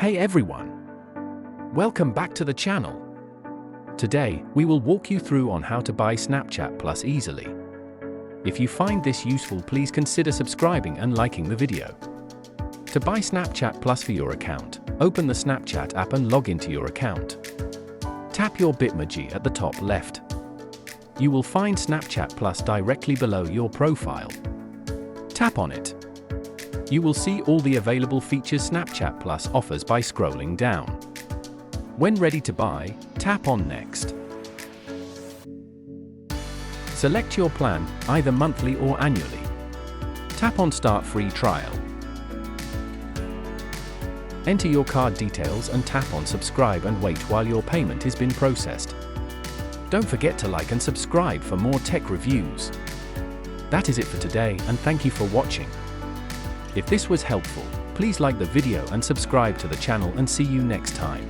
Hey everyone! Welcome back to the channel. Today, we will walk you through on how to buy Snapchat Plus easily. If you find this useful, please consider subscribing and liking the video. To buy Snapchat Plus for your account, open the Snapchat app and log into your account. Tap your Bitmoji at the top left. You will find Snapchat Plus directly below your profile. Tap on it. You will see all the available features Snapchat Plus offers by scrolling down. When ready to buy, tap on Next. Select your plan, either monthly or annually. Tap on Start Free Trial. Enter your card details and tap on Subscribe and wait while your payment has been processed. Don't forget to like and subscribe for more tech reviews. That is it for today, and thank you for watching. If this was helpful, please like the video and subscribe to the channel, and see you next time.